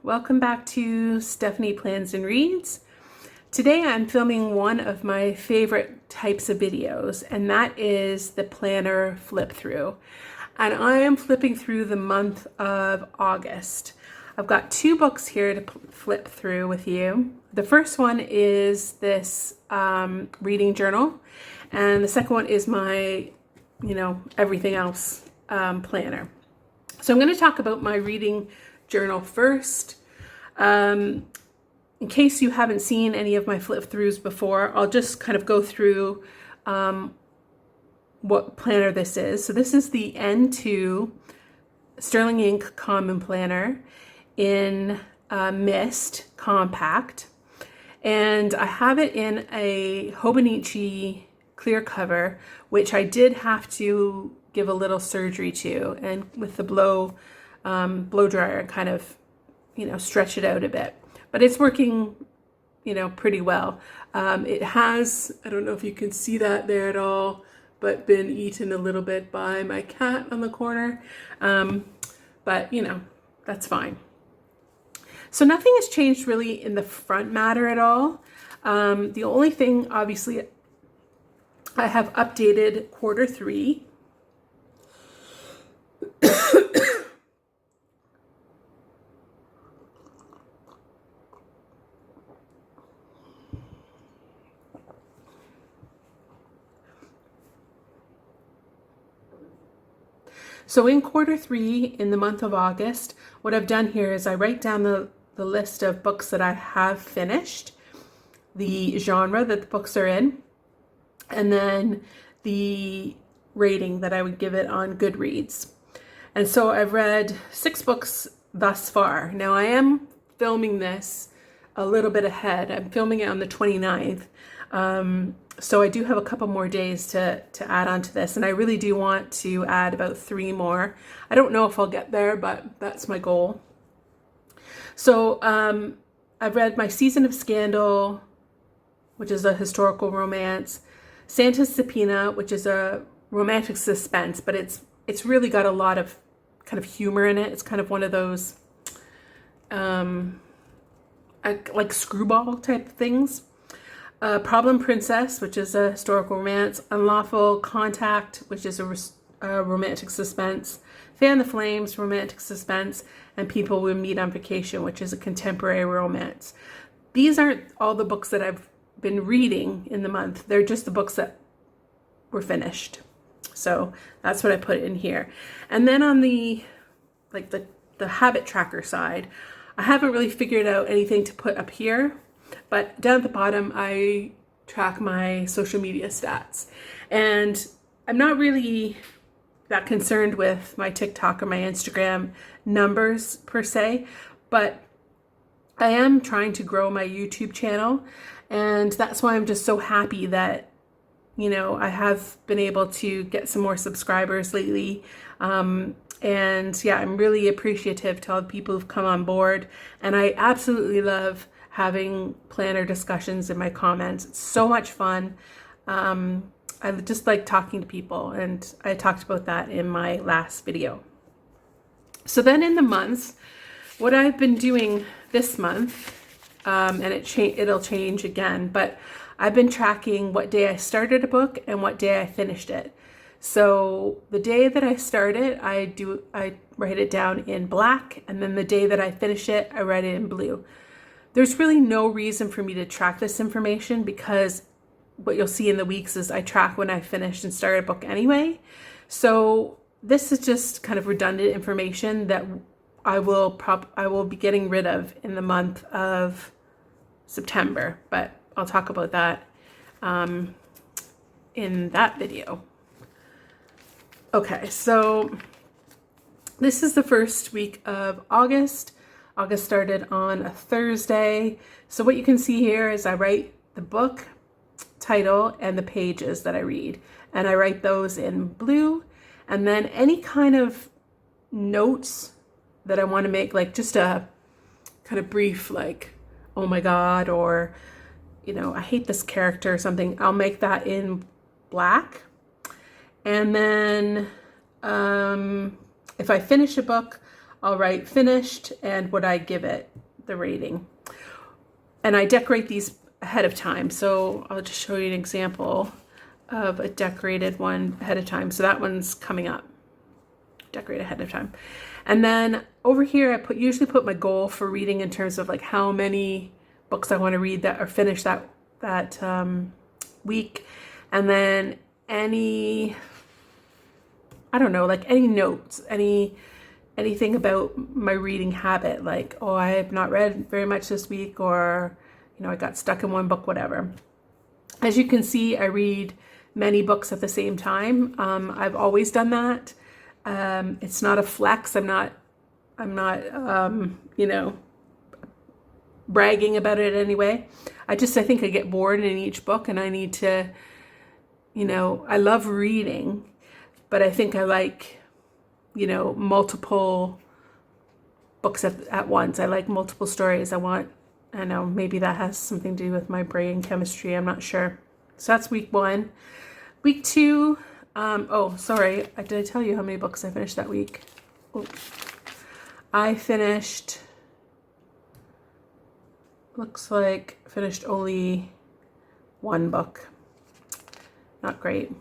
welcome back to Stephanie Plans and Reads. Today I'm filming one of my favorite types of videos, and that is the planner flip through. And I am flipping through the month of August. I've got two books here to flip through with you. The first one is this reading journal, and the second one is my, everything else planner. So I'm going to talk about my reading journal first. In case you haven't seen any of my flip throughs before, I'll just kind of go through what planner this is. So this is the N2 Sterling Ink Common Planner in Mist Compact. And I have it in a Hobonichi clear cover, which I did have to give a little surgery to, and with the blow dryer kind of, stretch it out a bit. But it's working, pretty well. It has, I don't know if you can see that there at all, but been eaten a little bit by my cat on the corner. But, that's fine. So nothing has changed really in the front matter at all. The only thing, obviously, I have updated quarter 3. So in quarter 3, in the month of August, what I've done here is I write down the list of books that I have finished, the genre that the books are in, and then the rating that I would give it on Goodreads. And so I've read 6 books thus far. Now I am filming this a little bit ahead. I'm filming it on the 29th. So I do have a couple more days to add on to this, and I really do want to add about 3 more. I don't know if I'll get there, but that's my goal. So I've read My Season of Scandal, which is a historical romance, Santa's Subpoena, which is a romantic suspense, but it's really got a lot of kind of humor in it. It's kind of one of those like screwball type things. Problem Princess, which is a historical romance, Unlawful Contact, which is a romantic suspense, Fan the Flames, romantic suspense, and People We Meet on Vacation, which is a contemporary romance. These aren't all the books that I've been reading in the month. They're just the books that were finished. So that's what I put in here. And then on the habit tracker side, I haven't really figured out anything to put up here. But down at the bottom, I track my social media stats. And I'm not really that concerned with my TikTok or my Instagram numbers per se, but I am trying to grow my YouTube channel. And that's why I'm just so happy that, I have been able to get some more subscribers lately. And yeah, I'm really appreciative to all the people who've come on board. And I absolutely love having planner discussions in my comments. It's so much fun. I just like talking to people, and I talked about that in my last video. So then in the months, what I've been doing this month, and it'll change again, but I've been tracking what day I started a book and what day I finished it. So the day that I start it, I write it down in black, and then the day that I finish it, I write it in blue. There's really no reason for me to track this information, because what you'll see in the weeks is I track when I finished and started a book anyway. So this is just kind of redundant information that I will be getting rid of in the month of September, but I'll talk about that in that video. Okay, so this is the first week of August. August started on a Thursday. So what you can see here is I write the book title and the pages that I read, and I write those in blue. And then any kind of notes that I want to make, like just a kind of brief, like, oh my God, or, I hate this character or something, I'll make that in black. And then if I finish a book, I'll write finished and what I give it, the rating. And I decorate these ahead of time. So I'll just show you an example of a decorated one ahead of time. So that one's coming up. Decorate ahead of time. And then over here, I usually put my goal for reading in terms of like how many books I want to read that are finished that week. And then any, I don't know, like any notes, anything about my reading habit, like, oh, I have not read very much this week, or, you know, I got stuck in one book, whatever. As you can see, I read many books at the same time. I've always done that. It's not a flex. I'm not, you know, bragging about it anyway. I think I get bored in each book, and I need to, you know, I love reading, but I think I like, you know, multiple books at once. I like multiple stories. I know maybe that has something to do with my brain chemistry. I'm not sure. So that's week 1. Week 2, oh, sorry. Did I tell you how many books I finished that week? Oh. I finished, looks like finished only 1 book. Not great.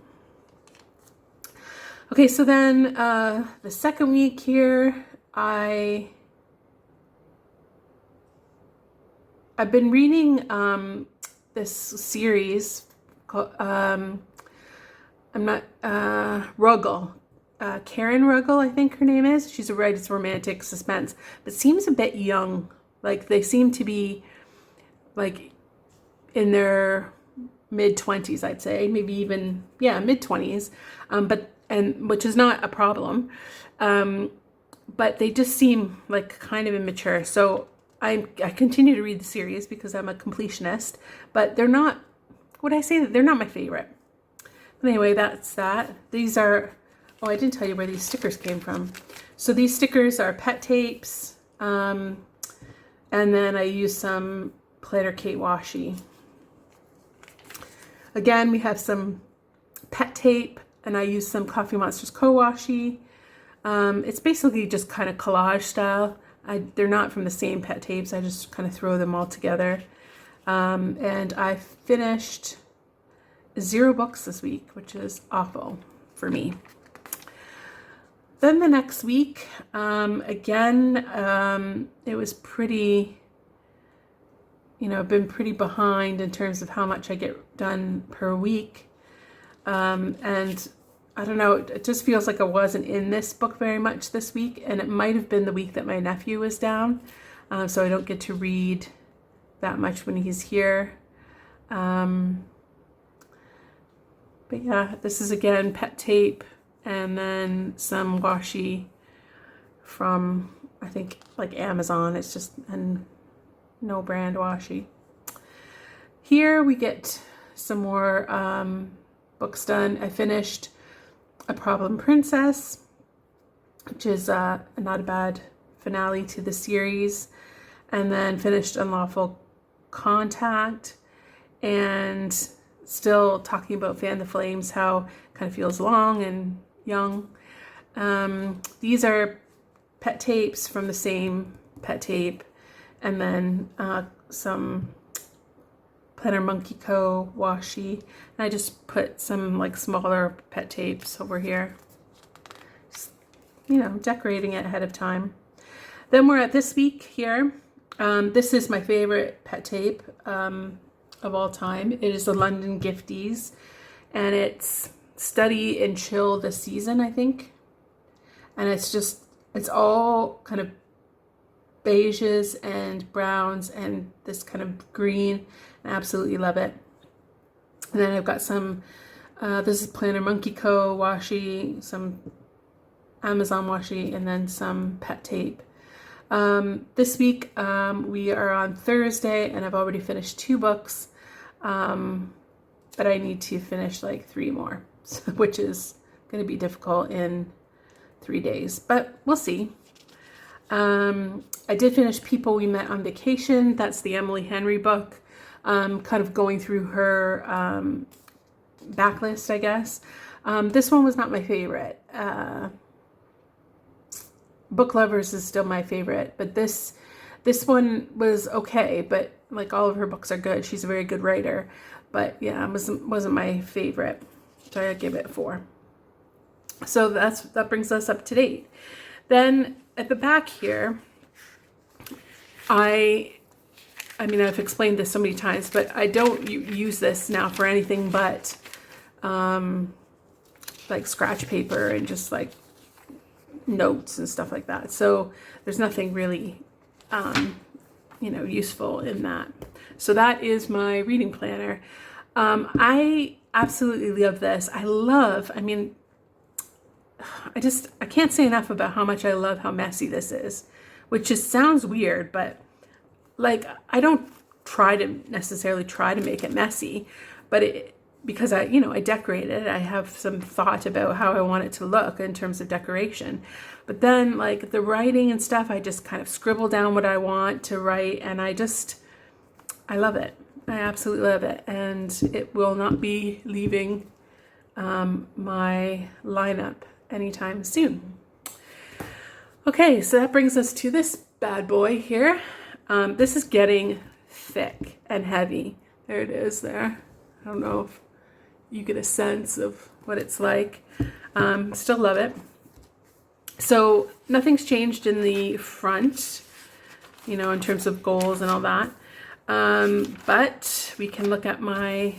Okay, so then the second week here, I've been reading this series called Ruggles. Karen Ruggles, I think her name is. She's a writer. It's romantic suspense, but seems a bit young. Like they seem to be like in their mid-20s, I'd say, maybe even mid-20s. And which is not a problem. But they just seem like kind of immature. So I continue to read the series because I'm a completionist, but they're not, would I say that they're not my favorite? But anyway, that's that. These are, oh, I didn't tell you where these stickers came from. So these stickers are pet tapes. And then I use some Planner Kate washi. Again, we have some pet tape, and I use some Coffee Monsters co-washi. It's basically just kind of collage style. They're not from the same pet tapes. I just kind of throw them all together. And I finished 0 books this week, which is awful for me. Then the next week, again, it was pretty, you know, I've been pretty behind in terms of how much I get done per week. And I don't know, it just feels like I wasn't in this book very much this week, and it might have been the week that my nephew was down, so I don't get to read that much when he's here. But yeah, this is again pet tape, and then some washi from, I think, like Amazon. It's just a no brand washi. Here we get some more books done. I finished A Problem Princess, which is not a bad finale to the series, and then finished Unlawful Contact, and still talking about Fan the Flames, how it kind of feels long and young. These are pet tapes from the same pet tape, and then some Planner Monkey Co. washi. And I just put some like smaller pet tapes over here. Just, you know, decorating it ahead of time. Then we're at this week here. This is my favorite pet tape of all time. It is the London Gifties, and it's Study and Chill this season, I think. And it's all kind of beiges and browns and this kind of green. I absolutely love it. And then I've got some, this is Planner Monkey Co. washi, some Amazon washi, and then some pet tape. This week we are on Thursday, and I've already finished 2 books, but I need to finish like 3 more, which is going to be difficult in 3 days, but we'll see. I did finish People We Met on Vacation. That's the Emily Henry book. Kind of going through her backlist, I guess. This one was not my favorite. Book Lovers is still my favorite, but this one was okay, but like all of her books are good. She's a very good writer, but yeah, it wasn't my favorite. So I gave it a 4. So that brings us up to date. Then at the back here, I mean, I've explained this so many times, but I don't use this now for anything but like scratch paper and just like notes and stuff like that. So there's nothing really, useful in that. So that is my reading planner. I absolutely love this. I mean, I can't say enough about how much I love how messy this is, which just sounds weird, but like, I don't necessarily try to make it messy, but because I decorate it, I have some thought about how I want it to look in terms of decoration. But then like the writing and stuff, I just kind of scribble down what I want to write, and I love it. I absolutely love it. And it will not be leaving my lineup anytime soon. Okay, so that brings us to this bad boy here. This is getting thick and heavy. There it is there. I don't know if you get a sense of what it's like. Still love it. So nothing's changed in the front, in terms of goals and all that. But we can look at my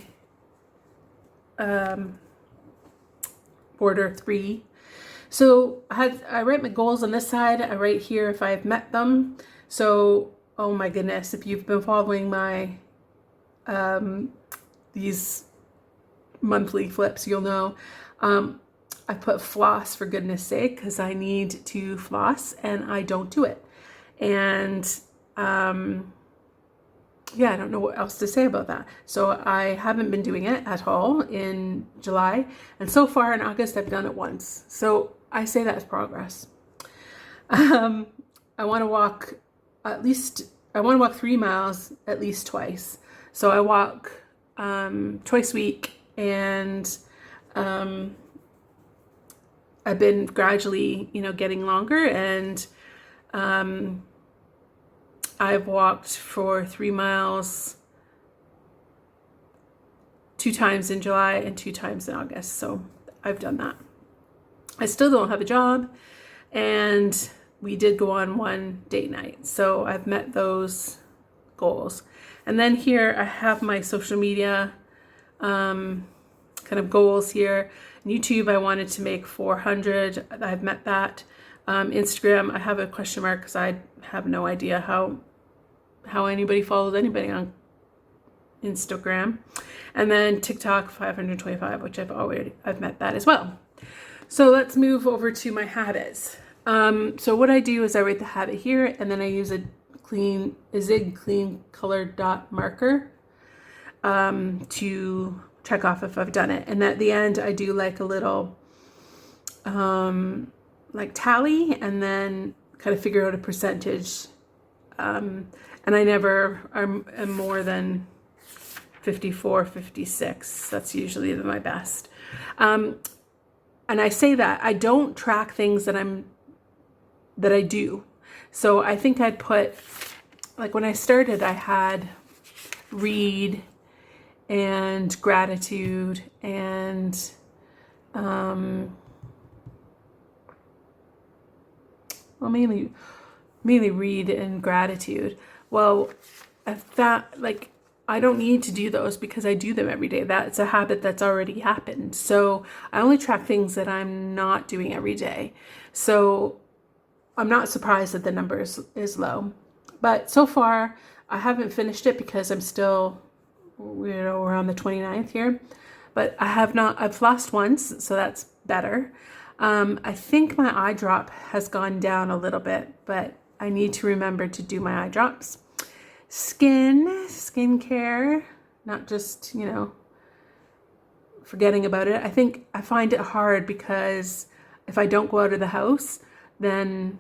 border 3. So I write my goals on this side. I write here if I've met them. So, oh my goodness, if you've been following my these monthly flips, you'll know I put floss for goodness sake, because I need to floss and I don't do it. And yeah, I don't know what else to say about that. So I haven't been doing it at all in July, and so far in August I've done it once. So I say that as progress. I want to walk 3 miles at least twice. So I walk twice a week, and I've been gradually, getting longer, and I've walked for 3 miles 2 times in July and 2 times in August. So I've done that. I still don't have a job, and we did go on one date night. So I've met those goals. And then here I have my social media kind of goals here. YouTube, I wanted to make 400. I've met that. Instagram, I have a question mark because I have no idea how anybody follows anybody on Instagram. And then TikTok, 525, which I've met that as well. So let's move over to my habits. So what I do is I write the habit here, and then I use a Zig clean colored dot marker to check off if I've done it. And at the end, I do like a little like tally, and then kind of figure out a percentage. And I never am more than 54, 56. That's usually my best. And I say that I don't track things that I do. So I think I'd put, like when I started, I had read and gratitude and mainly read and gratitude. Well, I thought like I don't need to do those because I do them every day. That's a habit that's already happened. So I only track things that I'm not doing every day. So I'm not surprised that the number is low. But so far, I haven't finished it because I'm still, we're on the 29th here. But I've flossed once, so that's better. I think my eye drop has gone down a little bit, but I need to remember to do my eye drops. Skincare, not just, forgetting about it. I think I find it hard because if I don't go out of the house, then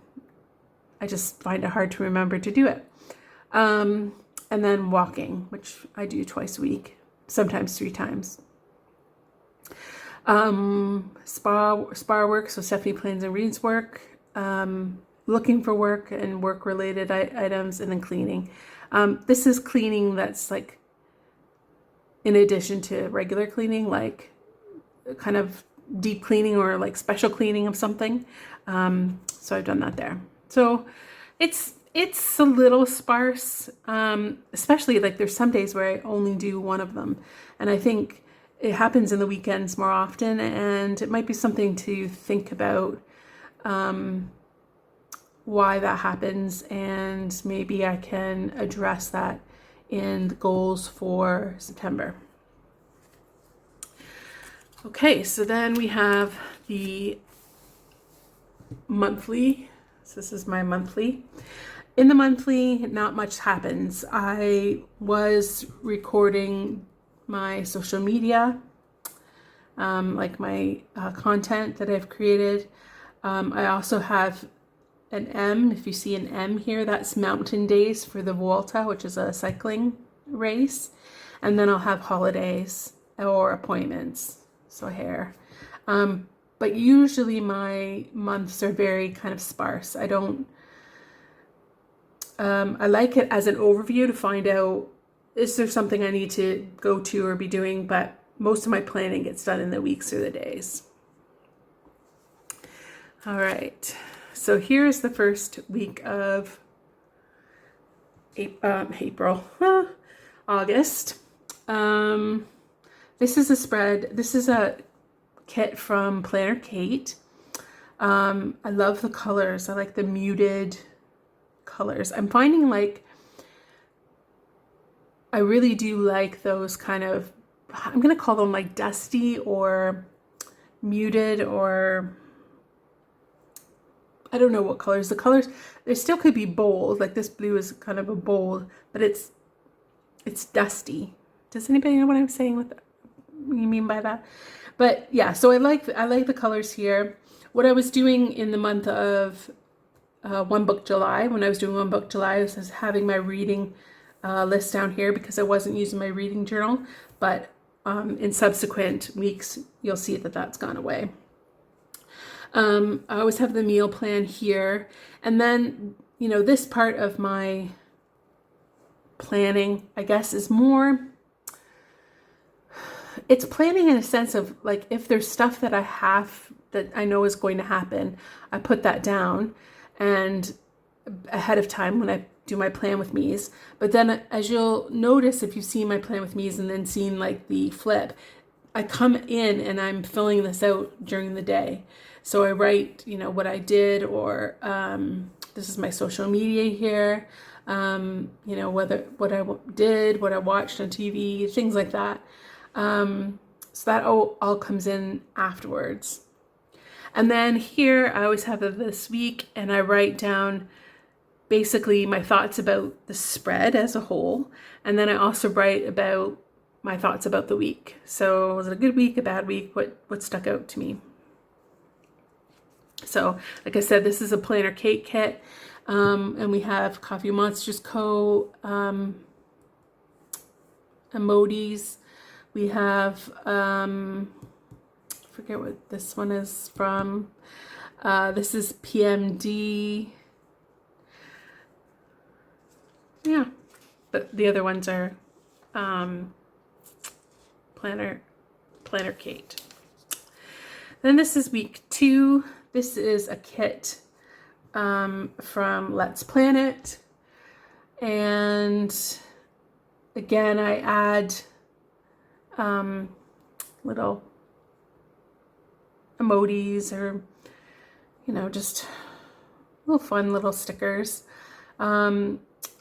I just find it hard to remember to do it. And then walking, which I do twice a week, sometimes 3 times. Spa work, so Stephanie plans and reads work. looking for work and work related items, and then cleaning. This is cleaning that's like in addition to regular cleaning, like kind of deep cleaning or like special cleaning of something. So I've done that there. So it's a little sparse, especially like there's some days where I only do one of them. And I think it happens in the weekends more often, and it might be something to think about why that happens, and maybe I can address that in the goals for September. Okay, so then we have the monthly. So this is my monthly. In the monthly, not much happens. I was recording my social media, like my content that I've created. I also have an M. If you see an M here, that's mountain days for the Vuelta, which is a cycling race. And then I'll have holidays or appointments, so hair. But usually my months are very kind of sparse. I don't, I like it as an overview to find out, is there something I need to go to or be doing? But most of my planning gets done in the weeks or the days. All right. So here's the first week of April, August. This is a spread. This is a kit from Planner Kate. I love the colors. I like the muted colors. I'm finding like I really do like those kind of, I'm going to call them like dusty or muted, or I don't know what colors. The colors, they still could be bold. Like this blue is kind of a bold, but it's dusty. Does anybody know what I'm saying with that? What you mean by that? But yeah, so I like the colors here. What I was doing in the month of One Book July, when I was doing One Book July, I was having my reading list down here because I wasn't using my reading journal. But in subsequent weeks, you'll see that that's gone away. I always have the meal plan here. And then, you know, this part of my planning, I guess, is more, it's planning in a sense of like, if there's stuff that I have that I know is going to happen, I put that down and ahead of time when I do my plan with me's. But then as you'll notice, if you've seen my plan with me's and then seen like the flip, I come in and I'm filling this out during the day. So I write, you know, what I did, or this is my social media here, you know, what I did, what I watched on TV, things like that. So that all comes in afterwards. And then here I always have this week, and I write down basically my thoughts about the spread as a whole. And then I also write about my thoughts about the week. So was it a good week, a bad week? What stuck out to me? So like I said, this is a Planner Kate kit. And we have Coffee Monsters Co. emojis. We have, I forget what this one is from. This is PMD. Yeah, but the other ones are Planner Kate. Then this is week 2. This is a kit from Let's Plan It. And again, I add little emojis, or, you know, just little fun little stickers. On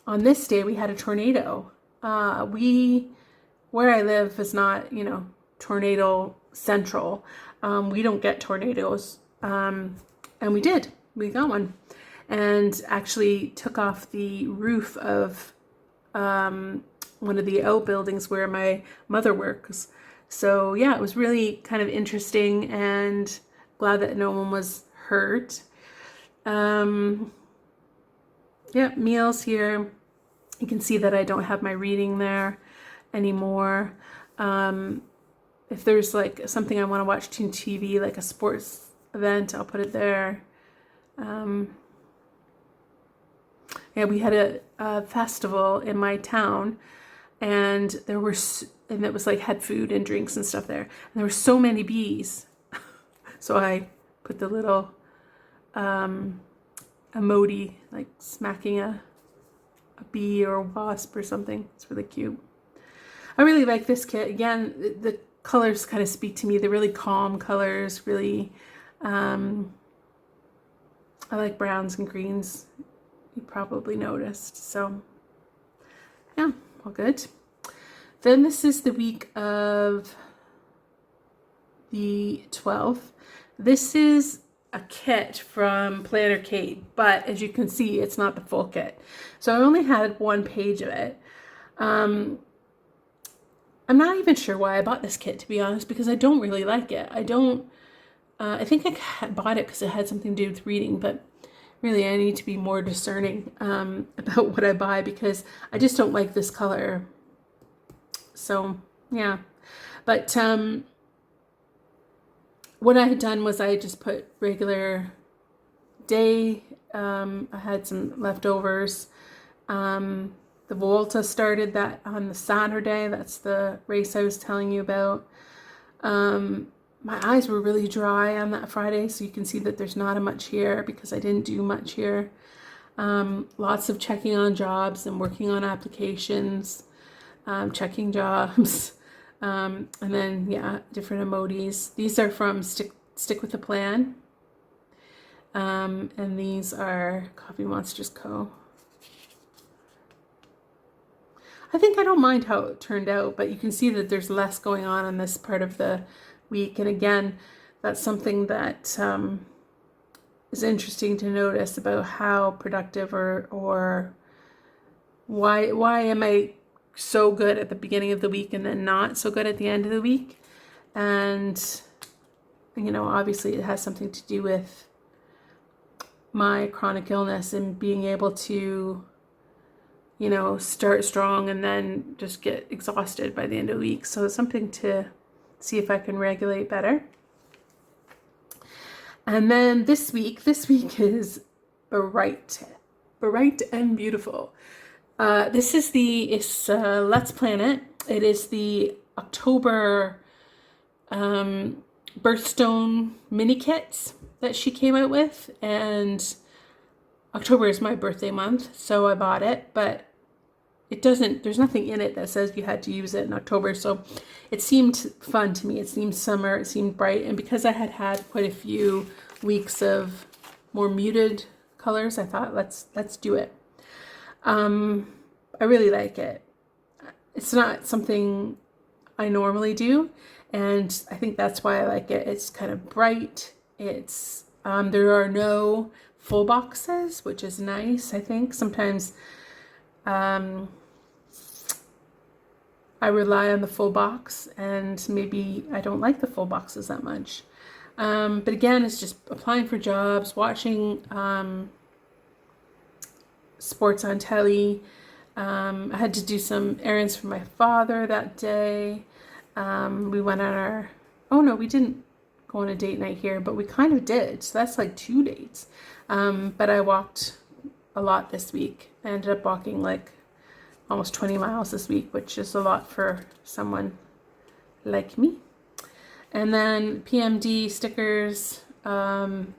this day, we had a tornado. Where I live is not, you know, tornado central. We don't get tornadoes. And we did. We got one. And actually took off the roof of one of the outbuildings where my mother works. So yeah, it was really kind of interesting, and glad that no one was hurt. Yeah, meals here. You can see that I don't have my reading there anymore. If there's like something I want to watch on TV, like a sports event, I'll put it there. Yeah, we had a festival in my town, and and it was like had food and drinks and stuff there. And there were so many bees. So I put the little emoji, like smacking a bee or a wasp or something. It's really cute. I really like this kit. Again, the colors kind of speak to me. They're really calm colors, really, I like browns and greens. You probably noticed. So yeah, all good. Then this is the week of the 12th. This is a kit from Planner Kate, but as you can see, it's not the full kit. So I only had one page of it. I'm not even sure why I bought this kit, to be honest, because I don't really like it. I think I bought it because it had something to do with reading, but really I need to be more discerning about what I buy, because I just don't like this color. So yeah, but what I had done was I just put regular day. I had some leftovers. The Volta started that on the Saturday. That's the race I was telling you about. My eyes were really dry on that Friday, so you can see that there's not much here because I didn't do much here. Lots of checking on jobs and working on applications, checking jobs, and then yeah, different emojis. These are from Stick with a Plan, and these are Coffee Monsters Co. I think I don't mind how it turned out, but you can see that there's less going on this part of the week. And again, that's something that is interesting to notice about how productive or why am I so good at the beginning of the week and then not so good at the end of the week. And, you know, obviously it has something to do with my chronic illness and being able to, you know, start strong and then just get exhausted by the end of the week. So it's something to see if I can regulate better. And then this week is bright and beautiful. This is it's Let's Plan It. It is the October birthstone mini kits that she came out with, and October is my birthday month, so I bought it, but there's nothing in it that says you had to use it in October, so it seemed fun to me. It seemed summer, it seemed bright, and because I had quite a few weeks of more muted colors, I thought let's do it. I really like it. It's not something I normally do, and I think that's why I like it. It's kind of bright. It's there are no full boxes, which is nice. I think sometimes I rely on the full box, and maybe I don't like the full boxes that much. But again, it's just applying for jobs, watching sports on telly. I had to do some errands for my father that day. We went on we didn't go on a date night here, but we kind of did. So that's like 2 dates. But I walked a lot this week. I ended up walking like almost 20 miles this week, which is a lot for someone like me. And then PMD stickers, Coffee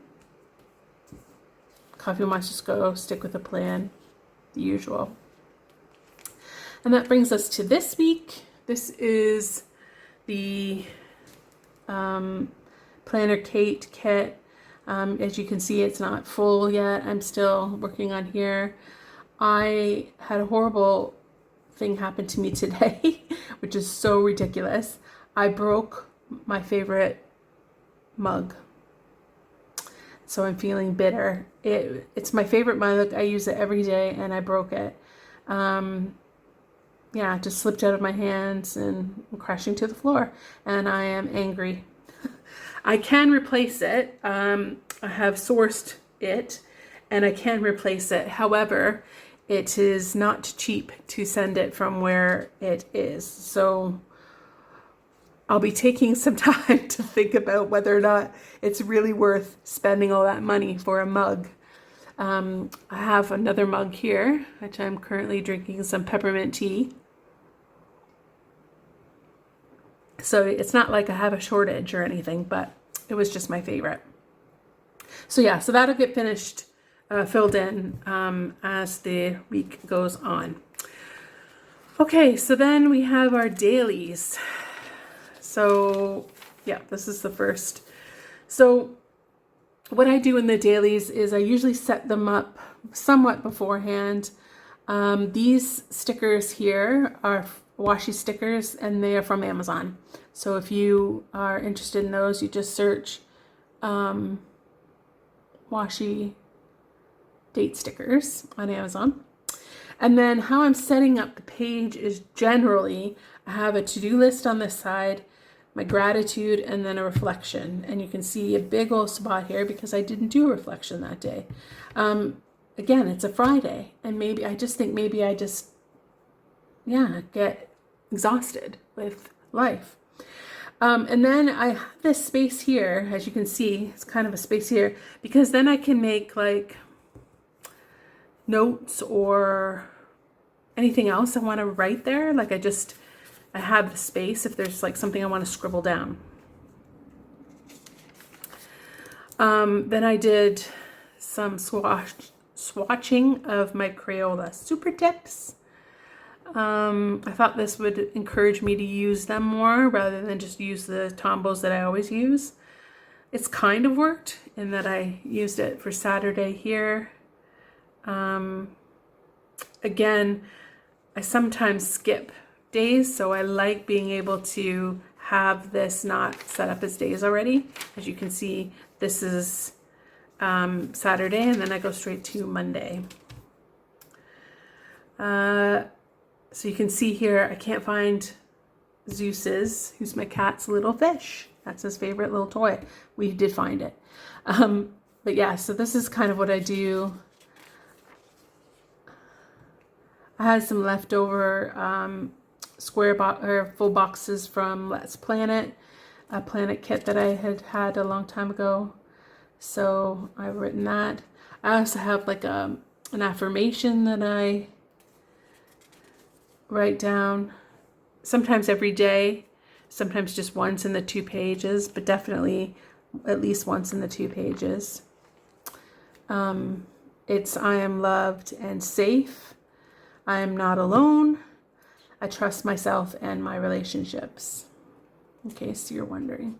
Monsters Go, Stick with a Plan, the usual. And that brings us to this week. This is the Planner Kate kit. As you can see, it's not full yet. I'm still working on here. I had a horrible thing happen to me today, which is so ridiculous. I broke my favorite mug. So I'm feeling bitter. It's my favorite mug. I use it every day, and I broke it. Yeah, it just slipped out of my hands and crashing to the floor, and I am angry. I can replace it. I have sourced it, and I can replace it. However, it is not cheap to send it from where it is. So I'll be taking some time to think about whether or not it's really worth spending all that money for a mug. I have another mug here, which I'm currently drinking some peppermint tea. So it's not like I have a shortage or anything, but it was just my favorite. So yeah, so that'll get finished, filled in as the week goes on. Okay, so then we have our dailies. So yeah, this is the first. So what I do in the dailies is I usually set them up somewhat beforehand. These stickers here are washi stickers, and they are from Amazon. So if you are interested in those, you just search washi date stickers on Amazon. And then how I'm setting up the page is generally I have a to-do list on this side, my gratitude, and then a reflection. And you can see a big old spot here because I didn't do a reflection that day. Again, it's a Friday, and maybe I just get exhausted with life. And then I have this space here, as you can see, it's kind of a space here, because then I can make like notes or anything else I want to write there. Like I have the space if there's like something I want to scribble down. Then I did some swatching of my Crayola Super Tips. I thought this would encourage me to use them more rather than just use the Tombows that I always use. It's kind of worked in that I used it for Saturday here. Again, I sometimes skip days, so I like being able to have this not set up as days already. As you can see, this is Saturday, and then I go straight to Monday. So you can see here, I can't find Zeus's, who's my cat's little fish. That's his favorite little toy. We did find it. But yeah, so this is kind of what I do. I had some leftover full boxes from Let's Planet, a planet kit that I had a long time ago. So I've written that. I also have like an affirmation that I write down, sometimes every day, sometimes just once in the 2 pages, but definitely at least once in the 2 pages. It's I am loved and safe. I am not alone. I trust myself and my relationships. In case you're wondering.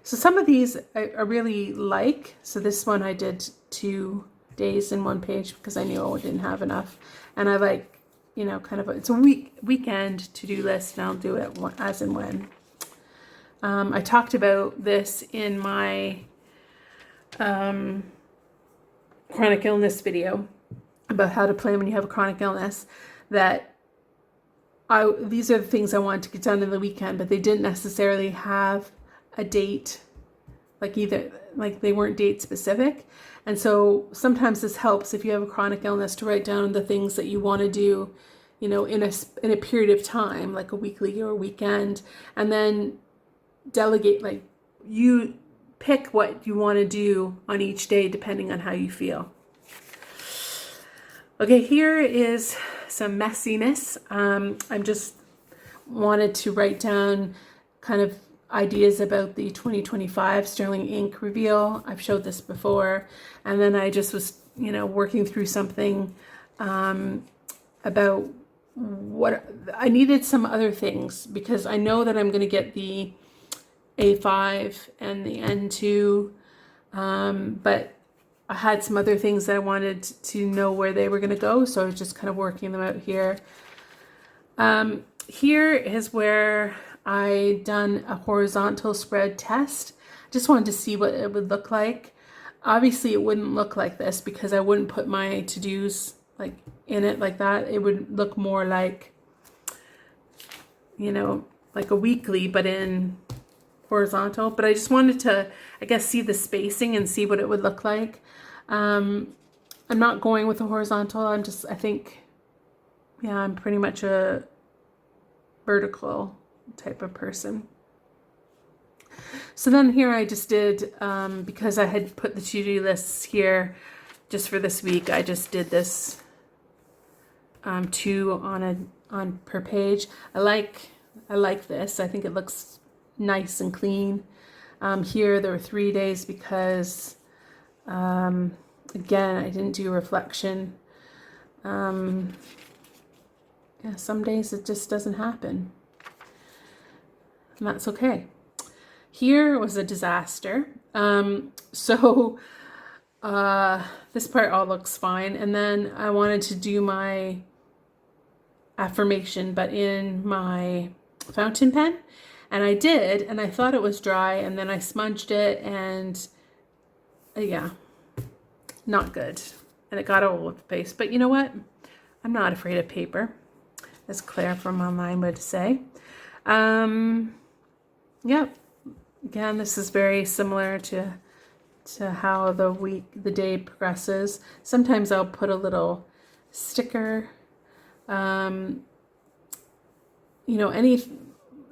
So some of these I really like. So this one I did 2 days in 1 page because I knew I didn't have enough. And I like, kind of, it's a weekend to-do list, and I'll do it as and when. I talked about this in my chronic illness video about how to plan when you have a chronic illness, that these are the things I wanted to get done in the weekend, but they didn't necessarily have a date, like they weren't date specific. And so sometimes this helps if you have a chronic illness to write down the things that you want to do, in a period of time, like a weekly or a weekend, and then delegate, like you pick what you want to do on each day depending on how you feel. Okay, here is some messiness. I'm just wanted to write down kind of ideas about the 2025 Sterling Ink reveal. I've showed this before, and then I just was, working through something about what I needed, some other things, because I know that I'm going to get the A5 and the N2, but I had some other things that I wanted to know where they were going to go, so I was just kind of working them out here. Here is where I done a horizontal spread test. Just wanted to see what it would look like. Obviously it wouldn't look like this because I wouldn't put my to-dos like in it like that. It would look more like, like a weekly, but in horizontal. But I just wanted to, I guess, see the spacing and see what it would look like. I'm not going with the horizontal. I think, I'm pretty much a vertical type of person. So then here I just did, because I had put the to-do lists here just for this week, I just did this 2 on per page. I like this. I think it looks nice and clean. Here there were 3 days because again, I didn't do reflection. Yeah, some days it just doesn't happen, and that's okay. Here was a disaster. So this part all looks fine, and then I wanted to do my affirmation, but in my fountain pen, and I did, and I thought it was dry, and then I smudged it, and yeah, not good, and it got all over the place. But you know what? I'm not afraid of paper, as Claire from online would say. Yep. Again, this is very similar to how the day progresses. Sometimes I'll put a little sticker. You know,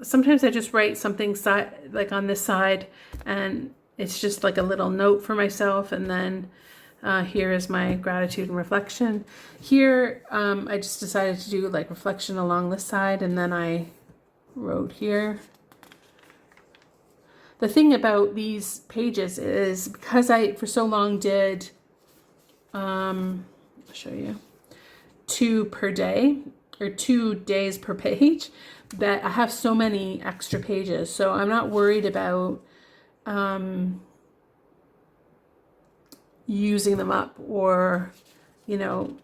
sometimes I just write something like on this side, and it's just like a little note for myself, and then here is my gratitude and reflection. Here, I just decided to do like reflection along this side, and then I wrote here. The thing about these pages is because I for so long did, I'll show you, 2 per day or 2 days per page, that I have so many extra pages. So I'm not worried about using them up, or, you know,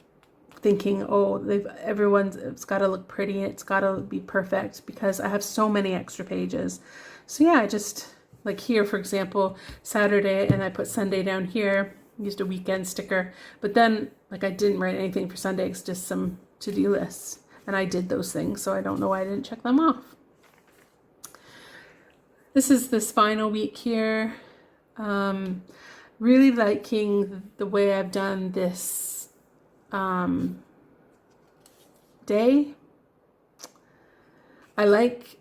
thinking, oh, it's got to look pretty, it's got to be perfect, because I have so many extra pages. So yeah, I just, like here, for example, Saturday, and I put Sunday down here, used a weekend sticker, but then like I didn't write anything for Sunday, it's just some to-do lists, and I did those things, so I don't know why I didn't check them off. This is this final week here. Really liking the way I've done this day. I like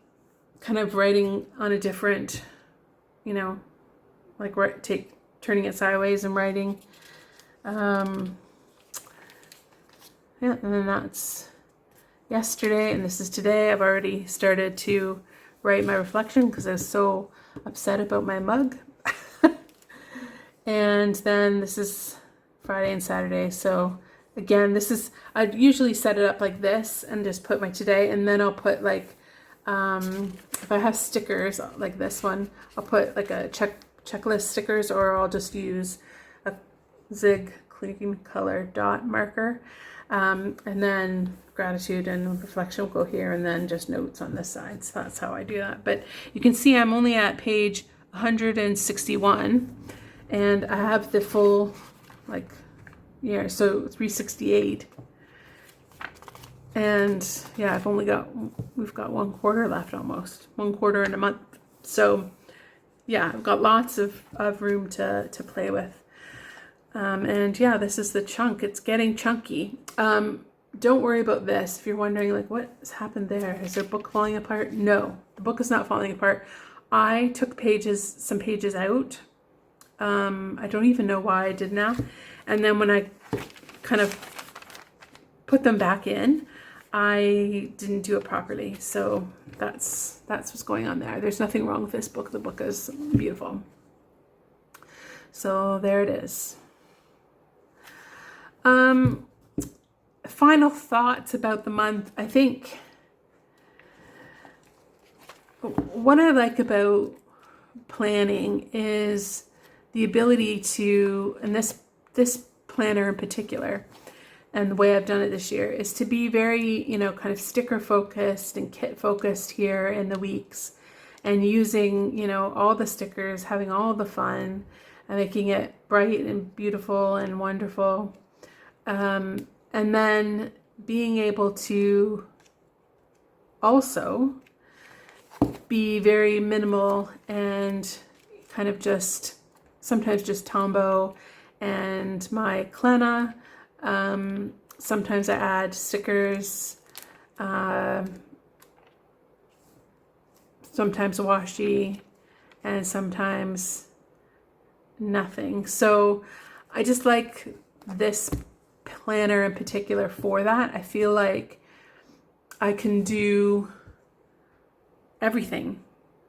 kind of writing on a different, you know, like turning it sideways and writing. Yeah, and then that's yesterday, and this is today. I've already started to write my reflection because I was so upset about my mug. And then this is Friday and Saturday. So again, I'd usually set it up like this and just put my today, and then I'll put like, if I have stickers like this one, I'll put like a checklist stickers, or I'll just use a Zig Clean Color dot marker. And then gratitude and reflection will go here, and then just notes on this side. So that's how I do that. But you can see I'm only at page 161, and I have the full, like, yeah, so 368. And yeah, we've got 1/4 left, almost 1/4 in a month. So yeah, I've got lots of room to play with. And yeah, this is the chunk. It's getting chunky. Don't worry about this. If you're wondering, like, what's happened there? Is their book falling apart? No, the book is not falling apart. I took some pages out. I don't even know why I did now. And then when I kind of put them back in, I didn't do it properly. So that's what's going on there. There's nothing wrong with this book. The book is beautiful. So there it is. Final thoughts about the month. I think what I like about planning is the ability to, and this planner in particular, and the way I've done it this year, is to be very, you know, kind of sticker focused and kit focused here in the weeks, and using, you know, all the stickers, having all the fun, and making it bright and beautiful and wonderful. And then being able to also be very minimal and kind of just sometimes just Tombow and my Klenna. Sometimes I add stickers, sometimes washi, and sometimes nothing. So I just like this planner in particular for that. I feel like I can do everything,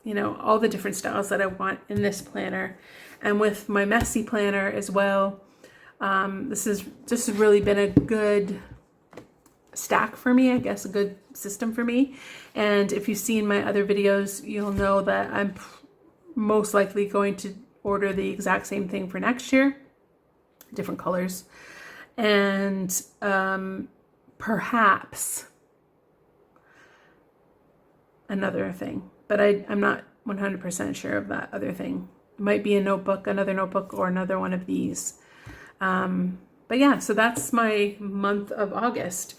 you know, all the different styles that I want in this planner. And with my messy planner as well, this has really been a good stack for me, I guess, a good system for me. And if you've seen my other videos, you'll know that I'm most likely going to order the exact same thing for next year, different colors, and perhaps another thing, but I'm not 100% sure of that other thing. It might be a notebook, another notebook, or another one of these. But yeah, so that's my month of August.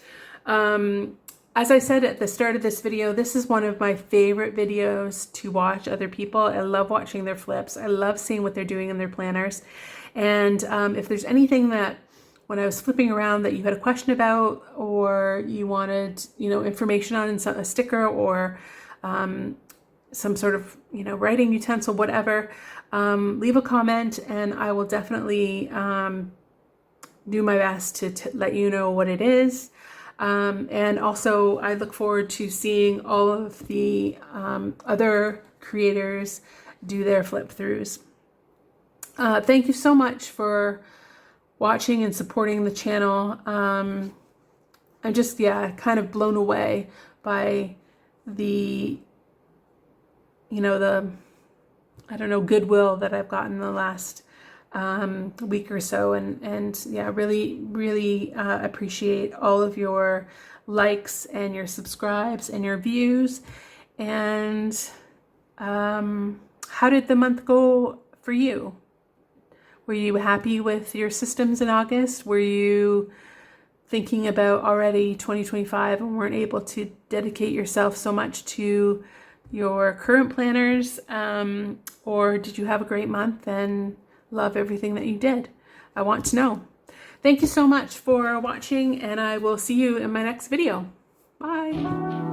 As I said at the start of this video, this is one of my favorite videos to watch other people. I love watching their flips. I love seeing what they're doing in their planners. And if there's anything that when I was flipping around that you had a question about, or you wanted, you know, information on a sticker, or some sort of, you know, writing utensil, whatever, leave a comment and I will definitely do my best to let you know what it is. And also I look forward to seeing all of the other creators do their flip throughs. Thank you so much for watching and supporting the channel. I'm just, yeah, kind of blown away by the, you know, the, I don't know, goodwill that I've gotten the last week or so, and yeah, really appreciate all of your likes and your subscribes and your views. And how did the month go for you? Were you happy with your systems in August? Were you thinking about already 2025 and weren't able to dedicate yourself so much to your current planners? Or did you have a great month and love everything that you did? I want to know. Thank you so much for watching, and I will see you in my next video. Bye.